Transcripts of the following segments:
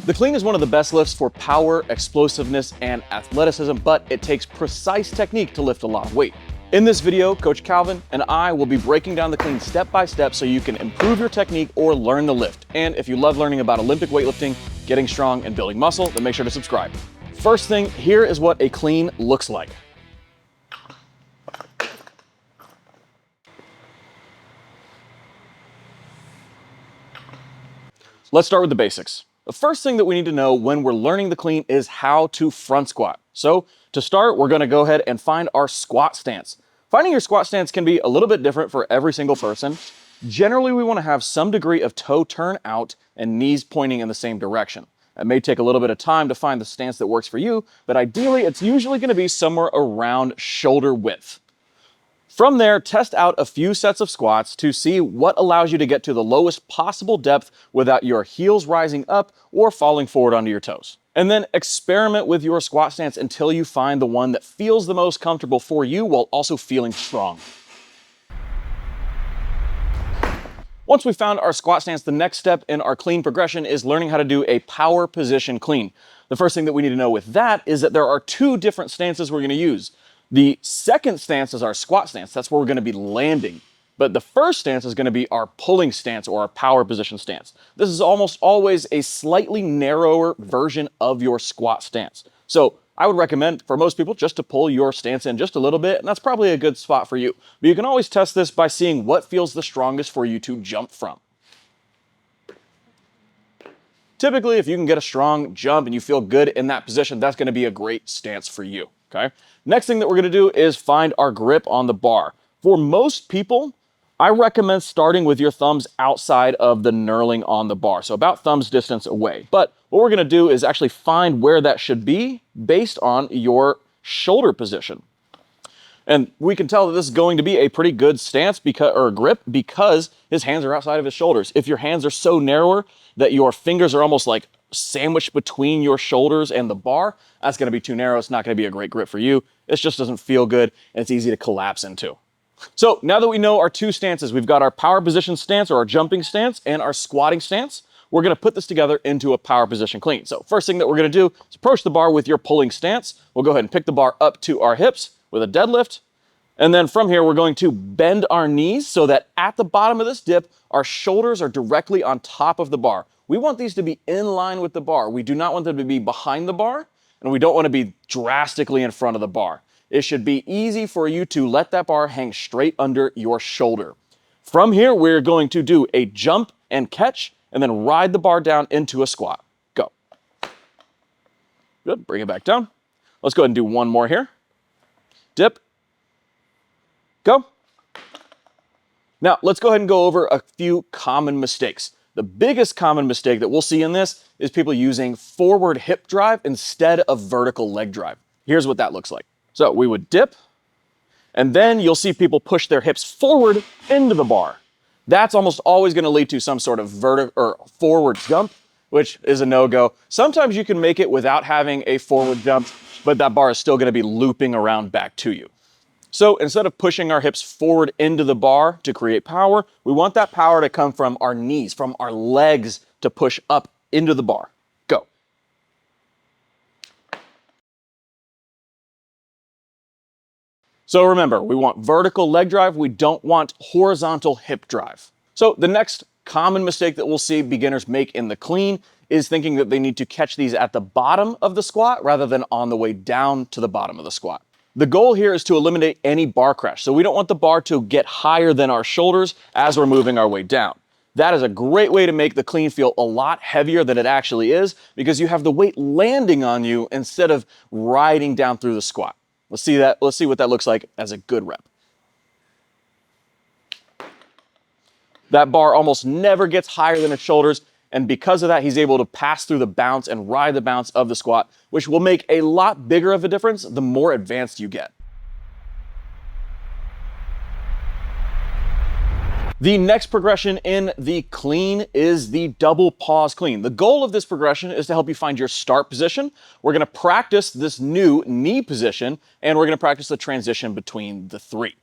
The clean is one of the best lifts for power, explosiveness, and athleticism, but it takes precise technique to lift a lot of weight. In this video, Coach Calvin and I will be breaking down the clean step by step so you can improve your technique or learn the lift. And if you love learning about Olympic weightlifting, getting strong, and building muscle, then make sure to subscribe. First thing, here is what a clean looks like. Let's start with the basics. The first thing that we need to know when we're learning the clean is how to front squat. So to start, we're going to go ahead and find our squat stance. Finding your squat stance can be a little bit different for every single person. Generally, we want to have some degree of toe turn out and knees pointing in the same direction. It may take a little bit of time to find the stance that works for you, but ideally it's usually going to be somewhere around shoulder width. From there, test out a few sets of squats to see what allows you to get to the lowest possible depth without your heels rising up or falling forward onto your toes. And then experiment with your squat stance until you find the one that feels the most comfortable for you while also feeling strong. Once we found our squat stance, the next step in our clean progression is learning how to do a power position clean. The first thing that we need to know with that is that there are two different stances we're going to use. The second stance is our squat stance. That's where we're going to be landing. But the first stance is going to be our pulling stance or our power position stance. This is almost always a slightly narrower version of your squat stance. So I would recommend for most people just to pull your stance in just a little bit, and that's probably a good spot for you. But you can always test this by seeing what feels the strongest for you to jump from. Typically, if you can get a strong jump and you feel good in that position, that's going to be a great stance for you. Okay. Next thing that we're going to do is find our grip on the bar. For most people, I recommend starting with your thumbs outside of the knurling on the bar, so about thumb's distance away. But what we're going to do is actually find where that should be based on your shoulder position. And we can tell that this is going to be a pretty good stance or grip because his hands are outside of his shoulders. If your hands are so narrower that your fingers are almost like sandwiched between your shoulders and the bar, that's going to be too narrow. It's not going to be a great grip for you. It just doesn't feel good, and it's easy to collapse into. So now that we know our two stances, we've got our power position stance or our jumping stance and our squatting stance, we're going to put this together into a power position clean. So first thing that we're going to do is approach the bar with your pulling stance. We'll go ahead and pick the bar up to our hips with a deadlift. And then from here, we're going to bend our knees so that at the bottom of this dip, our shoulders are directly on top of the bar. We want these to be in line with the bar. We do not want them to be behind the bar, and we don't want to be drastically in front of the bar. It should be easy for you to let that bar hang straight under your shoulder. From here, we're going to do a jump and catch, and then ride the bar down into a squat. Go. Good, bring it back down. Let's go ahead and do one more here. Dip. Go. Now, let's go ahead and go over a few common mistakes. The biggest common mistake that we'll see in this is people using forward hip drive instead of vertical leg drive. Here's what that looks like. So we would dip, and then you'll see people push their hips forward into the bar. That's almost always going to lead to some sort of forward jump, which is a no-go. Sometimes you can make it without having a forward jump, but that bar is still going to be looping around back to you. So instead of pushing our hips forward into the bar to create power, we want that power to come from our knees, from our legs to push up into the bar. Go. So remember, we want vertical leg drive. We don't want horizontal hip drive. So the next common mistake that we'll see beginners make in the clean is thinking that they need to catch these at the bottom of the squat rather than on the way down to the bottom of the squat. The goal here is to eliminate any bar crash. So we don't want the bar to get higher than our shoulders as we're moving our way down. That is a great way to make the clean feel a lot heavier than it actually is because you have the weight landing on you instead of riding down through the squat. Let's see that. Let's see what that looks like as a good rep. That bar almost never gets higher than its shoulders. And because of that, he's able to pass through the bounce and ride the bounce of the squat, which will make a lot bigger of a difference the more advanced you get. The next progression in the clean is the double pause clean. The goal of this progression is to help you find your start position. We're going to practice this new knee position, and we're going to practice the transition between the three.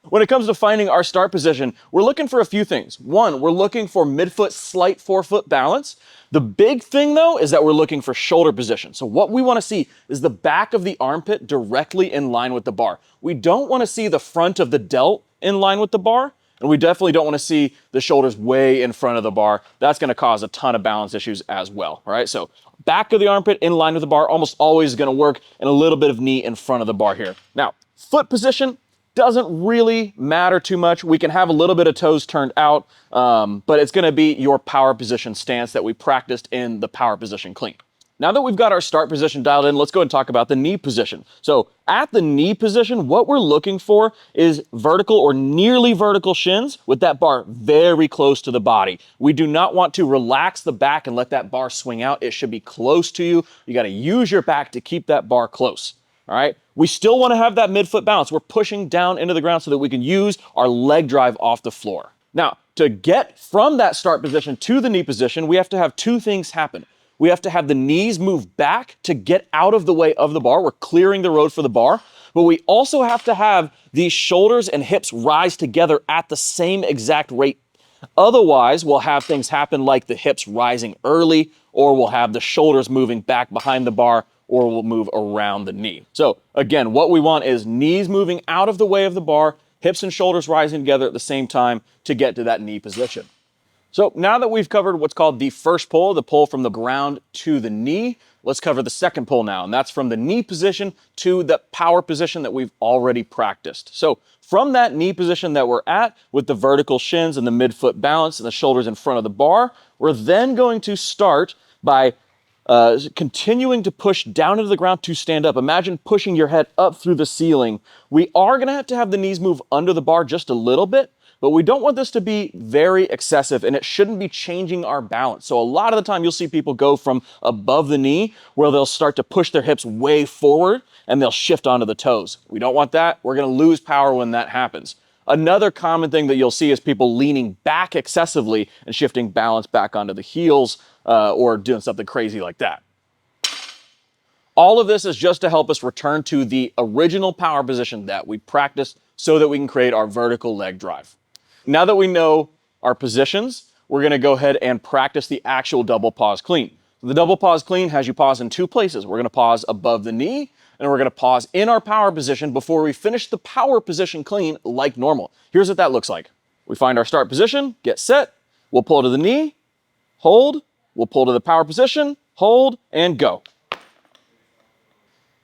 When it comes to finding our start position, we're looking for a few things. One, we're looking for midfoot, slight forefoot balance. The big thing though is that we're looking for shoulder position. So what we want to see is the back of the armpit directly in line with the bar. We don't want to see the front of the delt in line with the bar, and we definitely don't want to see the shoulders way in front of the bar. That's going to cause a ton of balance issues as well. All right, so back of the armpit in line with the bar, almost always going to work, and a little bit of knee in front of the bar here. Now, foot position doesn't really matter too much. We can have a little bit of toes turned out, but it's gonna be your power position stance that we practiced in the power position clean. Now that we've got our start position dialed in, let's go and talk about the knee position. So at the knee position, what we're looking for is vertical or nearly vertical shins with that bar very close to the body. We do not want to relax the back and let that bar swing out. It should be close to you. You gotta use your back to keep that bar close. All right, we still want to have that midfoot balance. We're pushing down into the ground so that we can use our leg drive off the floor. Now, to get from that start position to the knee position, we have to have two things happen. We have to have the knees move back to get out of the way of the bar. We're clearing the road for the bar, but we also have to have these shoulders and hips rise together at the same exact rate. Otherwise, we'll have things happen like the hips rising early, or we'll have the shoulders moving back behind the bar, or we'll move around the knee. So again, what we want is knees moving out of the way of the bar, hips and shoulders rising together at the same time to get to that knee position. So now that we've covered what's called the first pull, the pull from the ground to the knee, let's cover the second pull now, and that's from the knee position to the power position that we've already practiced. So from that knee position that we're at with the vertical shins and the midfoot balance and the shoulders in front of the bar, we're then going to start by continuing to push down into the ground to stand up. Imagine pushing your head up through the ceiling. We are going to have the knees move under the bar just a little bit, but we don't want this to be very excessive, and it shouldn't be changing our balance. So a lot of the time you'll see people go from above the knee where they'll start to push their hips way forward and they'll shift onto the toes. We don't want that. We're going to lose power when that happens. Another common thing that you'll see is people leaning back excessively and shifting balance back onto the heels or doing something crazy like that. All of this is just to help us return to the original power position that we practiced so that we can create our vertical leg drive. Now that we know our positions, we're going to go ahead and practice the actual double pause clean. The double pause clean has you pause in two places. We're going to pause above the knee, and we're going to pause in our power position before we finish the power position clean like normal. Here's what that looks like. We find our start position, get set, we'll pull to the knee, hold, we'll pull to the power position, hold, and go.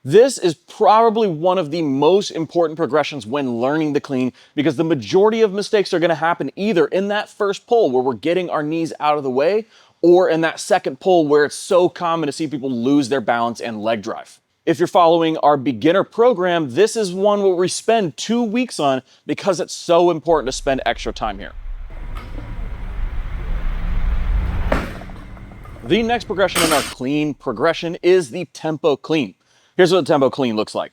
This is probably one of the most important progressions when learning the clean, because the majority of mistakes are going to happen either in that first pull where we're getting our knees out of the way, or in that second pull where it's so common to see people lose their balance and leg drive. If you're following our beginner program, this is one where we spend 2 weeks on because it's so important to spend extra time here. The next progression in our clean progression is the tempo clean. Here's what the tempo clean looks like.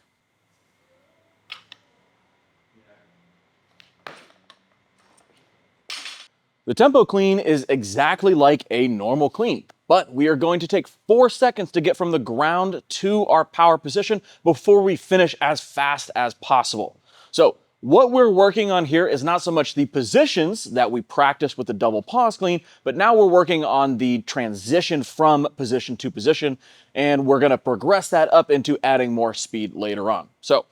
The tempo clean is exactly like a normal clean, but we are going to take 4 seconds to get from the ground to our power position before we finish as fast as possible. So what we're working on here is not so much the positions that we practiced with the double pause clean, but now we're working on the transition from position to position, and we're going to progress that up into adding more speed later on. So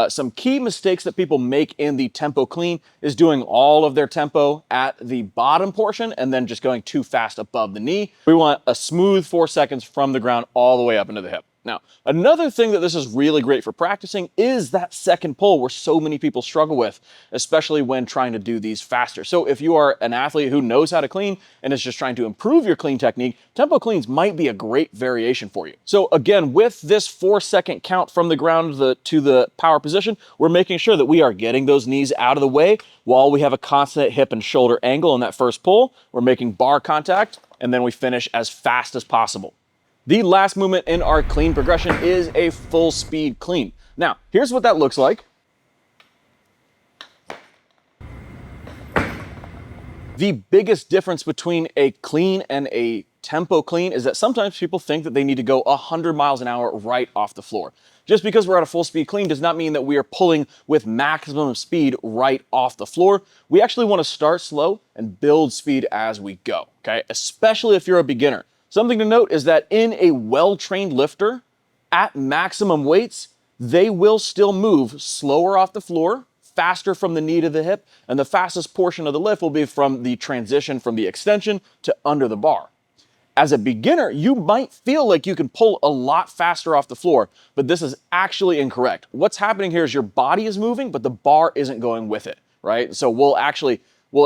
some key mistakes that people make in the tempo clean is doing all of their tempo at the bottom portion and then just going too fast above the knee. We want a smooth 4 seconds from the ground all the way up into the hip. Now, another thing that this is really great for practicing is that second pull where so many people struggle with, especially when trying to do these faster. So if you are an athlete who knows how to clean and is just trying to improve your clean technique, tempo cleans might be a great variation for you. So again, with this 4 second count from the ground to the power position, we're making sure that we are getting those knees out of the way while we have a constant hip and shoulder angle in that first pull. We're making bar contact, and then we finish as fast as possible. The last movement in our clean progression is a full speed clean. Now, here's what that looks like. The biggest difference between a clean and a tempo clean is that sometimes people think that they need to go 100 miles an hour right off the floor. Just because we're at a full speed clean does not mean that we are pulling with maximum speed right off the floor. We actually want to start slow and build speed as we go, okay? Especially if you're a beginner. Something to note is that in a well-trained lifter, at maximum weights, they will still move slower off the floor, faster from the knee to the hip, and the fastest portion of the lift will be from the transition from the extension to under the bar. As a beginner, you might feel like you can pull a lot faster off the floor, but this is actually incorrect. What's happening here is your body is moving, but the bar isn't going with it, right? So we'll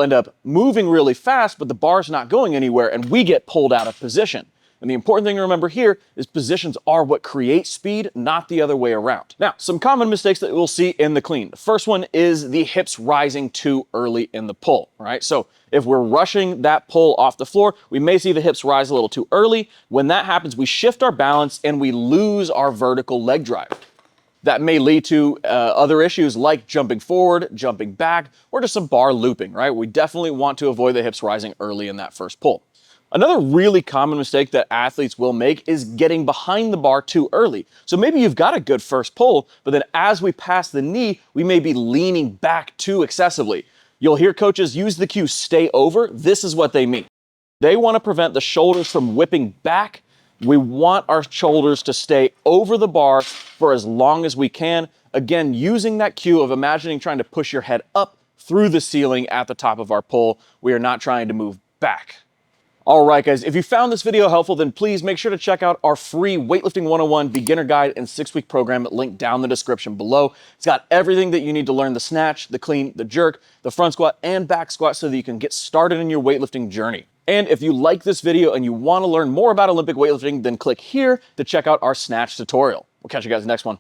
end up moving really fast, but the bar's not going anywhere, and we get pulled out of position. And the important thing to remember here is positions are what create speed, not the other way around. Now, some common mistakes that we'll see in the clean. The first one is the hips rising too early in the pull, right? So if we're rushing that pull off the floor, we may see the hips rise a little too early. When that happens, we shift our balance and we lose our vertical leg drive. That may lead to other issues like jumping forward, jumping back, or just some bar looping, right? We definitely want to avoid the hips rising early in that first pull. Another really common mistake that athletes will make is getting behind the bar too early. So maybe you've got a good first pull, but then as we pass the knee, we may be leaning back too excessively. You'll hear coaches use the cue stay over. This is what they mean. They want to prevent the shoulders from whipping back. We want our shoulders to stay over the bar for as long as we can. Again, using that cue of imagining trying to push your head up through the ceiling at the top of our pull. We are not trying to move back. All right, guys, if you found this video helpful, then please make sure to check out our free Weightlifting 101 beginner guide and 6-week program linked down in the description below. It's got everything that you need to learn the snatch, the clean, the jerk, the front squat, and back squat so that you can get started in your weightlifting journey. And if you like this video and you want to learn more about Olympic weightlifting, then click here to check out our snatch tutorial. We'll catch you guys next one.